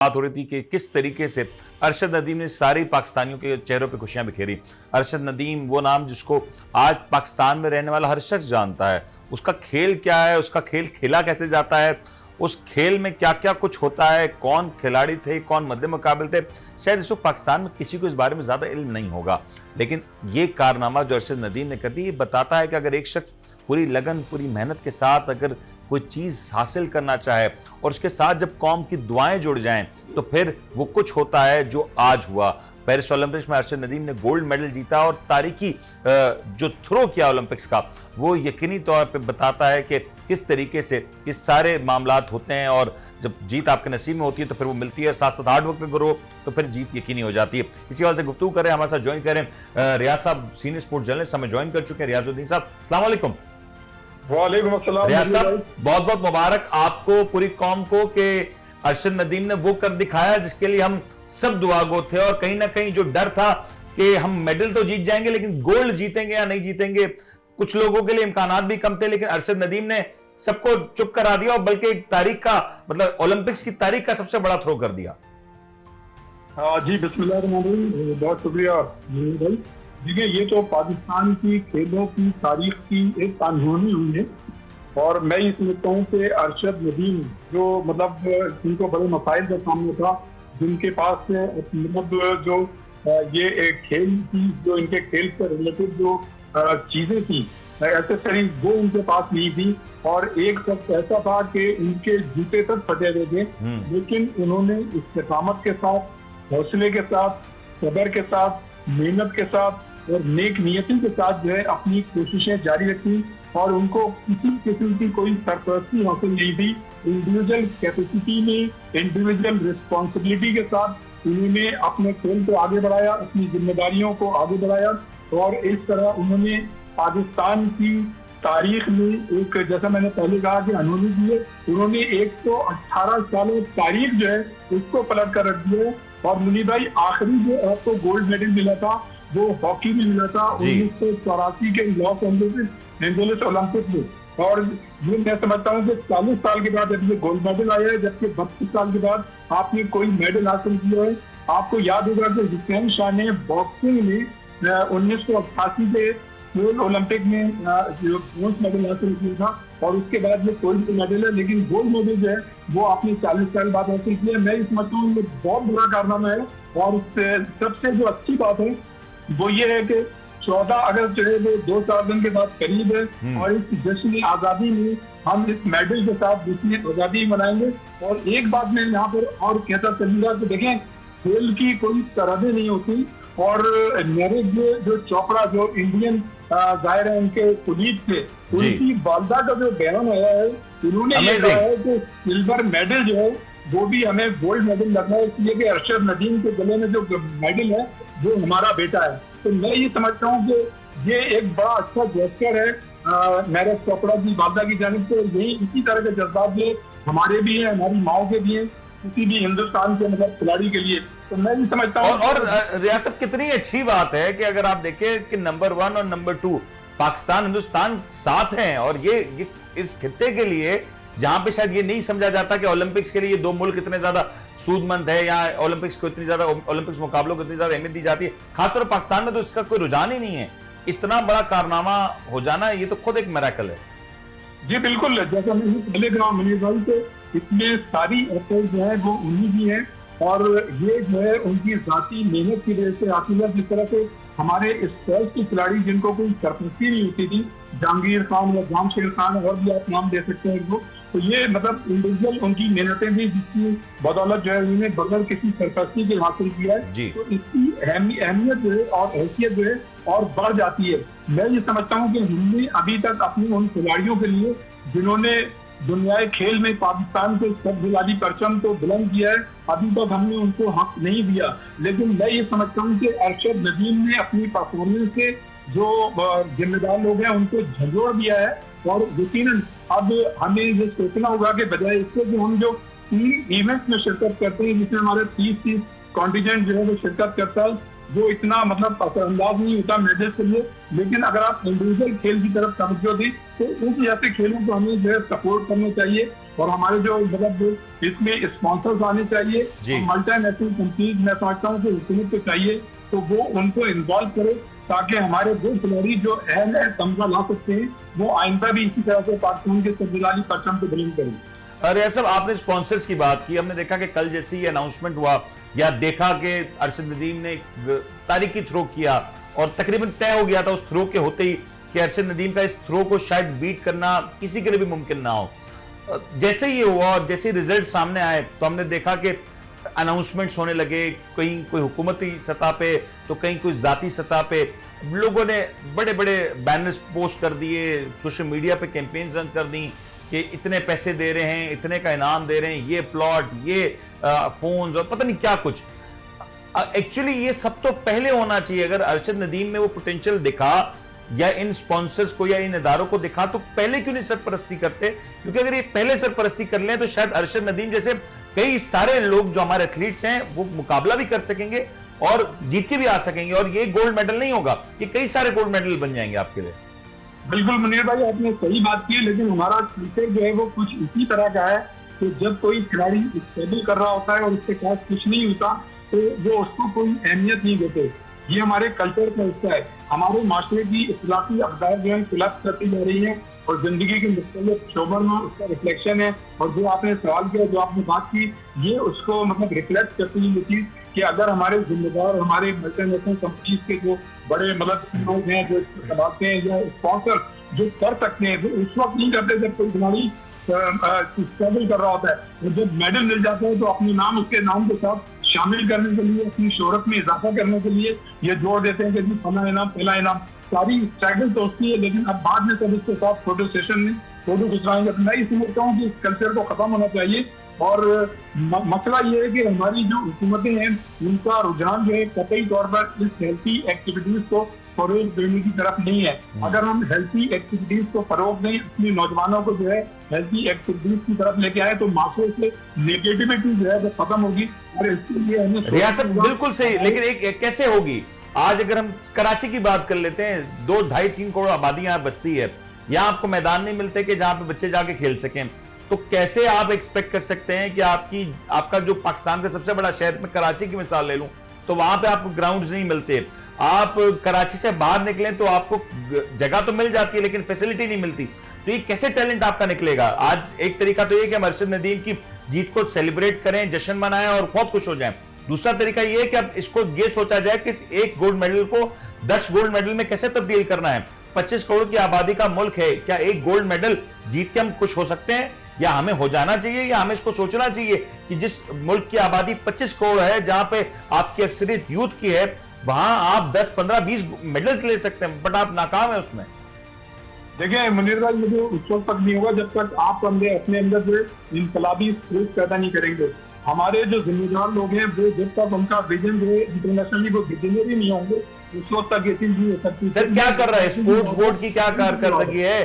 बात हो रही थी कि किस तरीके से अरशद नदीम ने सारे पाकिस्तानियों के चेहरों पे खुशियां बिखेरी। अरशद नदीम वो नाम जिसको आज पाकिस्तान में रहने वाला हर शख्स जानता है। उसका खेल क्या है, उसका खेल खेला कैसे जाता है, उस खेल में क्या क्या कुछ होता है, कौन खिलाड़ी थे, कौन मद्दे मुकाबले थे, शायद इस वक्त पाकिस्तान में किसी को इस बारे में ज्यादा इल्म नहीं होगा। लेकिन ये कारनामा जो अरशद नदीम ने कर दी, ये बताता है कि अगर एक शख्स पूरी लगन, पूरी मेहनत के साथ अगर कोई चीज हासिल करना चाहे और उसके साथ जब कौम की दुआएं जुड़ जाएं तो फिर वो कुछ होता है जो आज हुआ। पेरिस ओलंपिक्स में अरशद नदीम ने गोल्ड मेडल जीता और तारीखी जो थ्रो किया ओलंपिक्स का, वो यकीनी तौर पे बताता है कि किस तरीके से ये सारे मामलात होते हैं और जब जीत आपके नसीब में होती है तो फिर वो मिलती है, साथ साथ हार्ड वर्क पे करो तो फिर जीत यकीनी हो जाती है। इसी वजह से गुफ्तगू करें, हमारे साथ ज्वाइन करें रियाज साहब, सीनियर स्पोर्ट्स जर्नलिस्ट हमें ज्वाइन कर चुके हैं। रियाजुद्दीन साहब, अस्सलाम वालेकुम। वालेकुम अस्सलाम। रियाज साहब, बहुत बहुत मुबारक आपको, पूरी कौम को, कि अरशद नदीम ने वो कर दिखाया जिसके लिए हम सब दुआगो थे। और कहीं ना कहीं जो डर था कि हम मेडल तो जीत जाएंगे लेकिन गोल्ड जीतेंगे या नहीं जीतेंगे, कुछ लोगों के लिए इम्कानात भी कम थे, लेकिन अरशद नदीम ने सबको चुप करा दिया और बल्कि एक तारीख का, मतलब ओलंपिक्स की तारीख का सबसे बड़ा थ्रो कर दिया। जी बिस्मिल्लाहिर्रहमानिर्रहीम, बहुत शुक्रिया भाई। देखिए, ये तो पाकिस्तान की खेलों की तारीख की एक अनहोनी हुई है और मैं ये समझता हूँ कि अरशद नदीम जो मतलब जिनको बड़े मसाइल का सामना था, जिनके पास मतलब जो ये एक खेल की, जो इनके खेल से रिलेटेड जो चीजें थी, एक्सेसरीज, वो उनके पास नहीं थी। और एक शख्स ऐसा था कि उनके जूते तक फटे हुए थे, लेकिन उन्होंने इस्तेकामत के साथ, हौसले के साथ, सब्र के साथ, मेहनत के साथ और नेक नियती के साथ जो है अपनी कोशिशें जारी रखी और उनको किसी किस्म की कोई सरपरस्ती हासिल नहीं थी। इंडिविजुअल कैपेसिटी में, इंडिविजुअल रिस्पॉन्सिबिलिटी के साथ उन्होंने अपने खेल को आगे बढ़ाया, अपनी जिम्मेदारियों को आगे बढ़ाया और इस तरह उन्होंने पाकिस्तान की तारीख में एक, जैसा मैंने पहले कहा कि अनहोनी दी है, उन्होंने 118 सालों तारीख जो है उसको पलट कर रख दिया है। और मुनीर भाई, आखिरी जो आपको गोल्ड मेडल मिला था वो हॉकी में मिला था 1984 के लॉस एंजेलिस ओलंपिक में। और ये मैं समझता हूँ कि 40 साल के बाद अभी ये गोल्ड मेडल आया है, जबकि 32 साल के बाद आपने कोई मेडल हासिल किया है। आपको याद होगा कि हुसैन शाह ने बॉक्सिंग में 1988 के ओलंपिक में जो ब्रोंज मेडल हासिल किया था और उसके बाद ये कोई भी मेडल है, लेकिन गोल्ड मेडल जो है वो आपने 40 साल बाद हासिल किया। मैं समझता हूँ ये बहुत बड़ा कारनामा है। और सबसे जो अच्छी बात है वो ये है कि 14 अगस्त जो है वो 2 साल दिन के बाद करीब है और इस जश्न आजादी में हम इस मेडल के साथ जश्न आजादी मनाएंगे। और एक बात मैं यहाँ पर और कहता चलूंगा कि देखें, खेल की कोई सरहदें नहीं होती। और नीरज जो चोपड़ा, जो इंडियन जाहिर है उनके कुलीग थे, उनकी वालदा का जो बयान आया है, उन्होंने ये कहा है कि सिल्वर मेडल जो है वो भी हमें गोल्ड मेडल लगना है, इसलिए कि अरशद नदीम के गले में जो मेडल है वो हमारा बेटा है। तो मैं ये समझता हूँ कि ये एक बड़ा अच्छा जेस्चर है नीरज चोपड़ा की वालदा की जानिब से। यही इसी तरह के जज्बात भी हमारे भी हैं, हमारी माओ के भी हैं, किसी भी हिंदुस्तान के मतलब खिलाड़ी के लिए। तो मैं भी समझता हूँ। और रियासत, कितनी अच्छी बात है कि अगर आप देखें कि नंबर 1 और नंबर 2 पाकिस्तान, हिंदुस्तान साथ हैं। और ये इस खित्ते के लिए, जहां पे शायद ये नहीं समझा जाता कि ओलंपिक्स के लिए ये दो मुल्क इतने ज्यादा सूदमंद है या ओलंपिक्स को इतनी ज्यादा, ओलंपिक्स मुकाबलों को इतनी ज्यादा अहमियत दी जाती है, खासतौर पर पाकिस्तान में तो इसका कोई रुझान ही नहीं है। इतना बड़ा कारनामा हो जाना, ये तो खुद एक मिरेकल है। जी बिल्कुल, जैसा मैंने पहले कहा मुनीर भाई, से इसमें सारी एफर्ट जो है वो उन्हीं की है और ये जो है उनकी जाती मेहनत की वजह से हासिल है। जिस तरह से हमारे स्पोर्ट्स के खिलाड़ी जिनको कोई सरपरस्ती नहीं होती थी, जहांगीर खान या जामशेद खान और भी आप नाम दे सकते हैं इनको, तो ये मतलब इंडिविजुअल उनकी मेहनतें भी, जिसकी बदौलत जो है उन्होंने बगैर किसी सरपरस्ती के हासिल किया है, तो इसकी अहमियत जो है और हैसियत जो है और बढ़ जाती है। मैं ये समझता हूँ कि हमने अभी तक अपने उन खिलाड़ियों के लिए जिन्होंने दुनियाई खेल में पाकिस्तान के सबजुलाली परचम को बुलंद किया है, अभी तक हमने उनको हक नहीं दिया। लेकिन मैं ये समझता हूँ कि अरशद नदीम ने अपनी परफॉर्मेंस से जो जिम्मेदार लोग हैं उनको झंझोड़ दिया है। और यकीनन अब हमें ये सोचना होगा कि बजाय इससे कि हम जो 3 इवेंट्स में शिरकत करते हैं, जिसमें हमारे 30 कॉन्टिजेंट जो है वो शिरकत करता है, वो इतना मतलब असरअंदाज नहीं होता मेडल्स के लिए। लेकिन अगर आप इंडिविजुअल खेल की तरफ तवज्जो दें तो उस जैसे खेलों को हमें जो है सपोर्ट करना चाहिए। और हमारे जो मतलब इसमें स्पॉन्सर्स आने चाहिए, मल्टीनेशनल कंपनीज मैं समझता हूँ कि हुकूमत को चाहिए तो वो उनको इन्वॉल्व करे ताकि हमारे वो खिलाड़ी जो अहल है तमगा ला सकते हैं वो आइंदा भी इसी तरह से पाकिस्तान के संविधानिक परचम को बुलंद करें। अरे सब आपने स्पॉन्सर्स की बात की, हमने देखा कि कल जैसे ही अनाउंसमेंट हुआ या देखा कि अरशद नदीम ने तारीखी थ्रो किया और तकरीबन तय हो गया था उस थ्रो के होते ही कि अरशद नदीम का इस थ्रो को शायद बीट करना किसी के लिए भी मुमकिन ना हो। जैसे ही हुआ और जैसे रिजल्ट सामने आए तो हमने देखा कि अनाउंसमेंट्स होने लगे, कहीं कोई हुकूमती सतह पे तो कहीं कोई जाती सतह पे। लोगों ने बड़े बड़े बैनर्स पोस्ट कर दिए, सोशल मीडिया पे कैंपेन्स रन कर दी कि इतने पैसे दे रहे हैं, इतने का इनाम दे रहे हैं, ये प्लॉट, ये फोन्स और पता नहीं क्या कुछ। एक्चुअली ये सब तो पहले होना चाहिए। अगर अरशद नदीम में वो पोटेंशियल दिखा या इन स्पॉन्सर्स को या इन इदारों को दिखा तो पहले क्यों नहीं सरपरस्ती करते? क्योंकि अगर ये पहले सरपरस्ती कर लें तो शायद अरशद नदीम जैसे कई सारे लोग जो हमारे एथलीट्स हैं वो मुकाबला भी कर सकेंगे और जीत के भी आ सकेंगे। और ये गोल्ड मेडल नहीं होगा, ये कई सारे गोल्ड मेडल बन जाएंगे आपके लिए। बिल्कुल मुनीर भाई, आपने सही बात की है, लेकिन हमारा क्रिकेट जो है वो कुछ इसी तरह का है कि जब कोई खिलाड़ी स्ट्रगल कर रहा होता है और उसके पास कुछ नहीं होता तो वो उसको कोई अहमियत नहीं देते। ये हमारे कल्चर का हिस्सा है। हमारे माशरे की इखलाकी अक़दार जो है कोलैप्स करती जा रही है और जिंदगी के मुख्तलिफ शोबों में उसका रिफ्लेक्शन है। और जो आपने सवाल किया, जो आपने बात की, ये उसको मतलब रिफ्लेक्ट करती है ये चीज कि अगर हमारे जिम्मेदार हमारे मल्टीनेशनल कंपनीज के जो बड़े मतलब लोग हैं जो संभालते हैं या स्पॉन्सर जो कर सकते हैं, वो उस वक्त नहीं करते जब कोई खिलाड़ी स्ट्रगल कर रहा होता है। और जब मेडल मिल जाता है तो अपने नाम उसके नाम के साथ शामिल करने के लिए, अपनी शोहरत में इजाफा करने के लिए ये जोड़ देते हैं कि जी फला इनाम पहला इनाम। सारी स्ट्रगल तो उसकी है, लेकिन अब बाद में सब इसके साथ फोटो सेशन में फोटो खिंचवाएंगे। मैं ये समझता हूँ कि इस कल्चर को खत्म होना चाहिए। और मसला ये है कि हमारी जो हुकूमतें हैं उनका रुझान जो है कतई तौर पर इस हेल्थी एक्टिविटीज को फरोग देने की तरफ नहीं है। अगर हम हेल्थी एक्टिविटीज को फरोग दें, अपने नौजवानों को जो है हेल्थी एक्टिविटीज की तरफ लेके आए तो माशरे से नेगेटिविटी जो है वो खत्म होगी। और इसके लिए हमें रियासत बिल्कुल सही, लेकिन एक कैसे होगी? आज अगर हम कराची की बात कर लेते हैं, 2, 2.5, 3 करोड़ आबादी यहाँ बसती है, यहाँ आपको मैदान नहीं मिलते कि जहाँ पे बच्चे जाके खेल सकें। तो कैसे आप एक्सपेक्ट कर सकते हैं कि आपका जो पाकिस्तान का सबसे बड़ा शहर, में कराची की मिसाल ले लूं, तो वहां पे आपको ग्राउंड्स नहीं मिलते। आप कराची से बाहर निकलें तो आपको जगह तो मिल जाती है लेकिन फैसिलिटी नहीं मिलती। तो ये कैसे टैलेंट आपका निकलेगा? आज एक तरीका तो ये कि हम अरशद नदीम की जीत को सेलिब्रेट करें, जश्न मनाएं और बहुत खुश हो जाएं। दूसरा तरीका ये है कि अब इसको ये सोचा जाए कि इस एक गोल्ड मेडल को 10 गोल्ड मेडल में कैसे तब्दील करना है। 25 करोड़ की आबादी का मुल्क है, क्या एक गोल्ड मेडल जीत के हम खुश हो सकते हैं? या हमें हो जाना चाहिए, या हमें इसको सोचना चाहिए कि जिस मुल्क की आबादी 25 करोड़ है, जहां पे आपकी अक्सरियत यूथ की है, वहां आप 10, 15, 20 मेडल्स ले सकते हैं, बट आप नाकाम है उसमें। देखिए मुनीर भाई, मुझे उस वक्त तक नहीं होगा जब तक आप अपने अंदर जो इनकलाबी स्पिरिट पैदा नहीं करेंगे। हमारे जो जिम्मेदार लोग हैं वो जब तक उनका विजन जो है इंटरनेशनली वो विजनरी नहीं होंगे उस वक्त तक ये चीज नहीं हो सकती। सर क्या कर रहा है स्पोर्ट्स बोर्ड की, क्या कारकर्दगी है,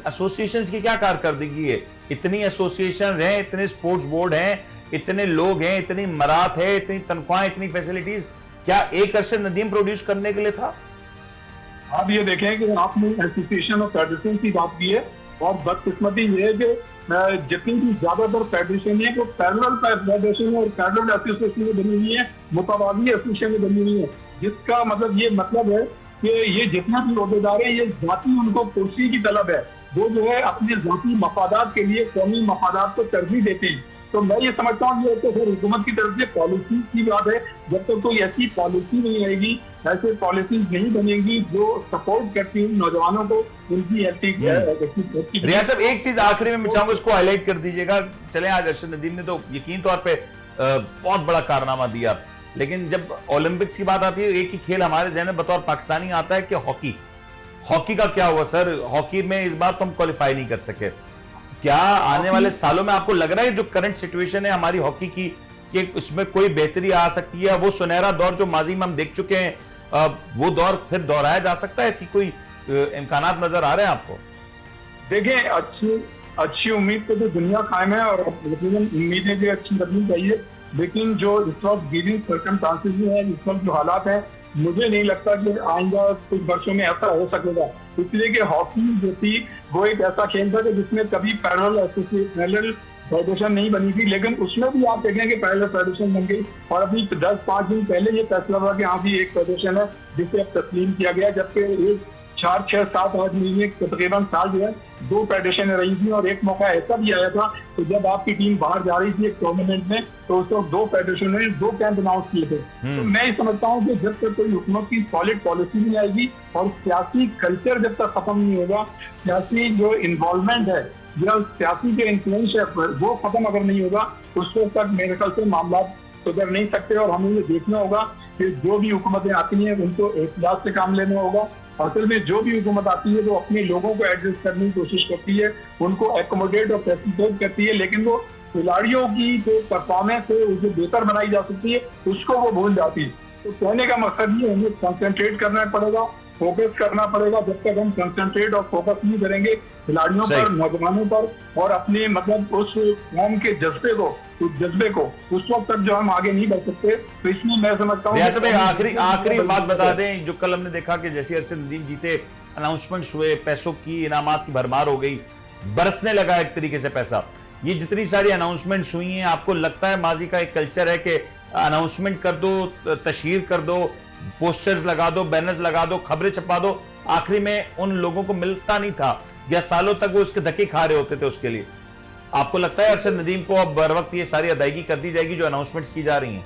एसोसिएशंस की क्या कारकर्दगी है? इतनी एसोसिएशंस हैं, इतने स्पोर्ट्स बोर्ड हैं, इतने लोग हैं, इतनी मरात है, इतनी तनख्वाहें, इतनी फैसिलिटीज, क्या एक अरशद नदीम प्रोड्यूस करने के लिए था? आप ये देखें कि आपने एसोसिएशन और फेडरेशन की बात की है और बदकिस्मती ये है कि जितनी भी ज्यादातर फेडरेशन है वो पैरेलल फेडरेशन और पैरेलल एसोसिएशन बनी हुई है, मुतवाज़ी एसोसिएशन बनी हुई है, जिसका मतलब ये मतलब है कि ये जितना भी ओहदेदार है ये जाती उनको कुर्सी की तलब है। वो जो है अपने जाती मफादात के लिए कौमी मफादात को तरजीह देते हैं। तो मैं ये समझता हूँ ये तो फिर हुकूमत की तरफ से पॉलिसी की बात है। जब तक कोई ऐसी पॉलिसी नहीं आएगी, ऐसे पॉलिसीज नहीं बनेंगी जो सपोर्ट करती हैं नौजवानों को उनकी रियाज साहब, एक चीज आखिरी में मैं चाहूंगा इसको हाईलाइट कर दीजिएगा। चले, आज अरशद नदीम ने तो यकीन तौर पे बहुत बड़ा कारनामा दिया, लेकिन जब ओलंपिक्स की बात आती है एक ही खेल हमारे जहन में बतौर पाकिस्तानी आता है कि हॉकी। हॉकी का क्या हुआ सर? हॉकी में इस बार तो हम क्वालिफाई नहीं कर सके। क्या आने वाले सालों में आपको लग रहा है जो करंट सिचुएशन है हमारी हॉकी की कि उसमें कोई बेहतरी आ सकती है? वो सुनहरा दौर जो माजी में हम देख चुके हैं, वो दौर फिर दोहराया जा सकता है? ऐसी कोई इम्कानात नजर आ रहे हैं आपको? देखिए, अच्छी उम्मीद पे तो दुनिया कायम है और उम्मीदें भी अच्छी रखनी चाहिए, लेकिन जो इस वक्त गिविंग सर्कमस्टांसेस हैं, इस वक्त जो हालात हैं मुझे नहीं लगता कि आइंदा कुछ वर्षों में ऐसा हो सकेगा, इसलिए कि हॉकी जो थी वो एक ऐसा खेल था कि जिसमें कभी पैरेलल फेडरेशन नहीं बनी थी, लेकिन उसमें भी आप देखें कि पैरेलल फेडरेशन बन गई और अभी 10-5 दिन पहले ये फैसला हुआ कि हाँ भी एक फेडरेशन है जिसे अब तस्लीम किया गया, जबकि एक 4-6-7-8 महीने तकरीबन साल जो है 2 फेडरेशन रही थी और एक मौका ऐसा भी आया था तो जब आपकी टीम बाहर जा रही थी एक टूर्नामेंट में तो उस वक्त 2 फेडरेशन ने 2 कैंप अनाउंस किए थे। तो मैं ये समझता हूँ कि जब तक कोई हुकूमत की सॉलिड पॉलिसी नहीं आएगी और सियासी कल्चर जब तक खत्म नहीं होगा, सियासी जो इन्वॉल्वमेंट है या सियासी जो इन्फ्लुएंस है वो खत्म अगर नहीं होगा, उस वक्त तक मेरे ख्याल से मामला सुधर नहीं सकते और हमें ये देखना होगा कि जो भी हुकूमतें आती हैं उनको एहतियात से काम लेना होगा। असल में जो भी हुकूमत आती है वो अपने लोगों को एडजस्ट करने की कोशिश करती है, उनको एकोमोडेट और फैसिलिटेट करती है, लेकिन वो खिलाड़ियों की जो परफॉर्मेंस है उसे बेहतर बनाई जा सकती है उसको वो भूल जाती है। तो कहने का मकसद ये हमें कंसंट्रेट करना पड़ेगा, फोकस करना पड़ेगा। जब तक हम कंसंट्रेट और फोकस नहीं करेंगे खिलाड़ियों पर, नौजवानों पर और अपने मतलब उस कौम के जज्बे को उस वक्त तक जो हम आगे नहीं बढ़ सकते। तो इसलिए मैं समझता हूँ आखिरी बात बता दें, जो कल हमने देखा कि जैसे अरशद नदीम जीते, अनाउंसमेंट्स हुए, पैसों की इनामात की भरमार हो गई, बरसने लगा एक तरीके से पैसा। ये जितनी सारी अनाउंसमेंट्स हुई हैं, आपको लगता है माजी का एक कल्चर है कि अनाउंसमेंट कर दो, तशहीर कर दो, पोस्टर्स लगा दो, बैनर्स लगा दो, खबरें छपा दो, आखिरी में उन लोगों को मिलता नहीं था या सालों तक वो उसके धक्के खा रहे होते थे उसके लिए। आपको लगता है अरशद नदीम को अब बर वक्त ये सारी अदायगी कर दी जाएगी जो अनाउंसमेंट्स की जा रही हैं?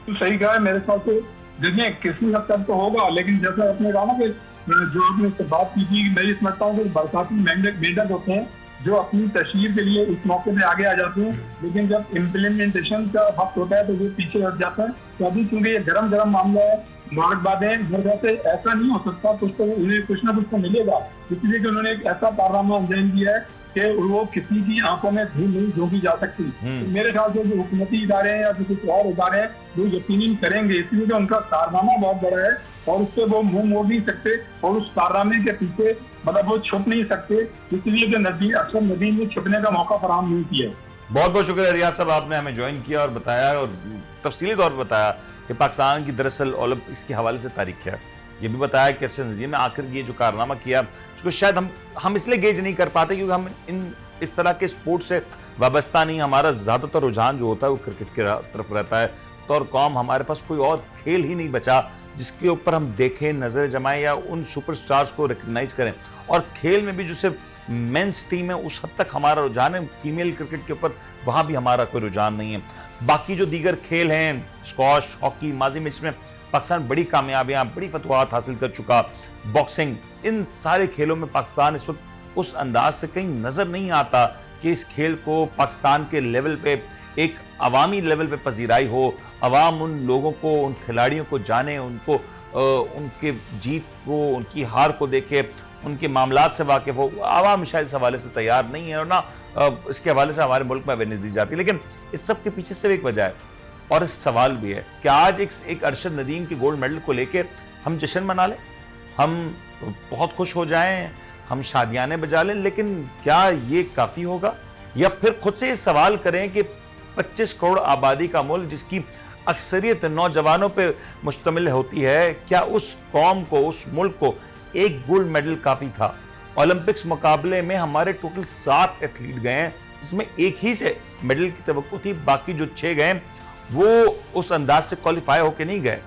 तो सही कहा है, मेरे ख्याल से देखिए किसी हद तक तो होगा, लेकिन जैसा आपने कहा ना कि जो आपने बात की थी, मैं ये समझता हूँ कि बरसाती मेंढक होते हैं जो अपनी तशहीर के लिए इस मौके पे आगे आ जाते हैं, लेकिन जब इम्प्लीमेंटेशन का वक्त होता है तो वो पीछे हट जाता है। तो अभी क्योंकि ये गरम मामला है, मुबारकबादें घर से ऐसा नहीं हो सकता, कुछ तो उन्हें कुछ ना कुछ तो मिलेगा, इसलिए कि उन्होंने एक ऐसा कारनामा अंजाम दिया है कि वो किसी की आंखों में धूल नहीं झोंकी जा सकती। तो मेरे ख्याल से जो हुकूमती इदारे हैं या कुछ और इदारे हैं वो यकीनन करेंगे, इसलिए कि उनका कारनामा बहुत बड़ा है और उससे वो मुंह मोड़ नहीं सकते और उस कारनामे के पीछे मतलब वो छुप नहीं सकते, इसलिए कि अरशद नदीम ने छुपने का मौका फराहम नहीं किया। बहुत बहुत शुक्रिया रियाज साहब, आपने हमें ज्वाइन किया और बताया और तफसीली तौर पर बताया कि पाकिस्तान की दरअसल ओलंपिक्स के हवाले से तारीख क्या है। ये भी बताया कि अरशद नदीम ने आखिर ये जो कारनामा किया उसको शायद हम इसलिए गेज नहीं कर पाते क्योंकि हम इस तरह के स्पोर्ट्स से वाबस्ता नहीं। हमारा ज़्यादातर रुझान जो होता है वो क्रिकेट की तरफ रहता है। तो और कौम हमारे पास कोई और खेल ही नहीं बचा जिसके ऊपर हम देखें, नज़र जमाएं या उन सुपरस्टार्स को रिकग्नाइज करें। और खेल में भी जो सिर्फ मेंस टीम है उस हद तक हमारा रुझान है, फीमेल क्रिकेट के ऊपर वहाँ भी हमारा कोई रुझान नहीं है। बाकी जो दीगर खेल हैं, स्क्वॉश, हॉकी, माजी में इसमें पाकिस्तान बड़ी कामयाबियां, बड़ी फतवाहत हासिल कर चुका, बॉक्सिंग, इन सारे खेलों में पाकिस्तान इस वक्त उस अंदाज से कहीं नजर नहीं आता कि इस खेल को पाकिस्तान के लेवल पे, एक अवामी लेवल पे पजीराई हो, अवाम उन लोगों को, उन खिलाड़ियों को जाने, उनको उनके जीत को, उनकी हार को देखे, उनके मामलात से वाकिफ हो। आवाम शायद इस हवाले से तैयार नहीं है और ना इसके हवाले से हमारे मुल्क में अवेयरनेस दी जाती है। लेकिन इस सब के पीछे सिर्फ एक वजह है और इस सवाल भी है कि आज एक अरशद नदीम के गोल्ड मेडल को लेकर हम जश्न मना लें, हम बहुत खुश हो जाएं, हम शादियाने बजा लें, लेकिन क्या ये काफ़ी होगा? या फिर खुद से ये सवाल करें कि 25 करोड़ आबादी का मुल्क जिसकी अक्सरियत नौजवानों पर मुश्तमिल होती है, क्या उस कौम को, उस मुल्क को एक गोल्ड मेडल काफ़ी था? ओलंपिक्स मुकाबले में हमारे टोटल 7 एथलीट गए हैं जिसमें एक ही से मेडल की तवक्को थी, बाकी जो 6 गए वो उस अंदाज से क्वालिफाई होके नहीं गए,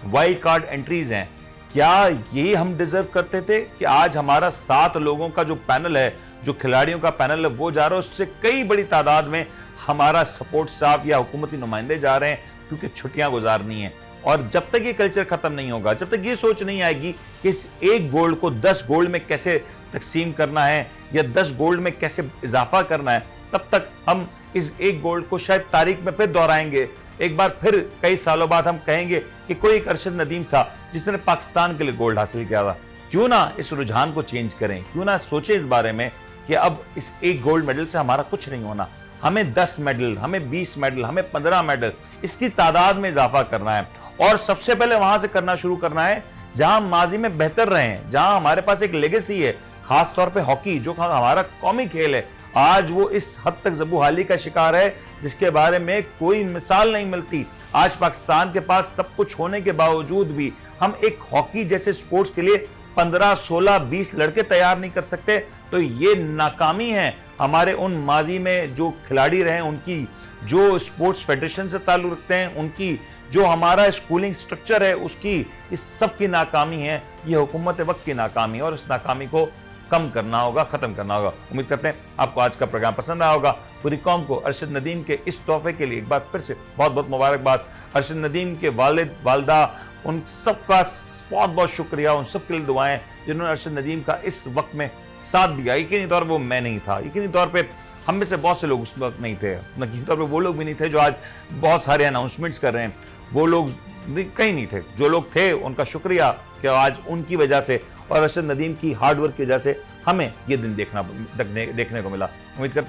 वाइल्ड कार्ड एंट्रीज हैं। क्या यही हम डिजर्व करते थे कि आज हमारा 7 लोगों का जो पैनल है, जो खिलाड़ियों का पैनल है वो जा रहा है, उससे कई बड़ी तादाद में हमारा सपोर्ट स्टाफ या हुकूमती नुमाइंदे जा रहे हैं क्योंकि छुट्टियां गुजारनी है। और जब तक ये कल्चर खत्म नहीं होगा, जब तक ये सोच नहीं आएगी कि इस एक गोल्ड को 10 गोल्ड में कैसे तकसीम करना है या 10 गोल्ड में कैसे इजाफा करना है, तब तक हम इस एक गोल्ड को शायद तारीख में फिर दोहराएंगे। एक बार फिर कई सालों बाद हम कहेंगे कि कोई एक अरशद नदीम था जिसने पाकिस्तान के लिए गोल्ड हासिल किया था। क्यों ना इस रुझान को चेंज करें, क्यों ना सोचें इस बारे में कि अब इस एक गोल्ड मेडल से हमारा कुछ नहीं होना, हमें 10 मेडल, हमें 20 मेडल, हमें 15 मेडल, इसकी तादाद में इजाफा करना है। और सबसे पहले वहां से करना शुरू करना है जहां माजी में बेहतर रहे हैं, जहां हमारे पास एक लेगेसी है, खास तौर पे हॉकी जो हमारा कौमी खेल है। आज वो इस हद तक ज़बूहाली का शिकार है जिसके बारे में कोई मिसाल नहीं मिलती। आज पाकिस्तान के पास सब कुछ होने के बावजूद भी हम एक हॉकी जैसे स्पोर्ट्स के लिए 15, 16, 20 लड़के तैयार नहीं कर सकते। तो ये नाकामी है हमारे उन माजी में जो खिलाड़ी रहे, उनकी जो स्पोर्ट्स फेडरेशन से ताल्लुक रखते हैं, उनकी जो हमारा स्कूलिंग स्ट्रक्चर है, उसकी इस सब की नाकामी है। ये हुकूमत वक्त की नाकामी है और इस नाकामी को कम करना होगा, खत्म करना होगा। उम्मीद करते हैं आपको आज का प्रोग्राम पसंद आया होगा। पूरी कौम को अरशद नदीम के इस तोहफे के लिए एक बार फिर से बहुत बहुत मुबारकबाद। अरशद नदीम के वालिद, वालदा, उन सबका बहुत बहुत शुक्रिया, उन सब के लिए दुआएं जिन्होंने अरशद नदीम का इस वक्त में साथ दिया। यकीनी तौर पर वो मैं नहीं था, यकीनी तौर पर हम में से बहुत से लोग उस वक्त नहीं थे, यकीनी तौर पर वो लोग भी नहीं थे जो आज बहुत सारे अनाउंसमेंट्स कर रहे हैं। वो लोग कहीं नहीं थे। जो लोग थे उनका शुक्रिया कि आज उनकी वजह से और अरशद नदीम की हार्डवर्क की वजह से हमें ये दिन देखने को मिला। उम्मीद करता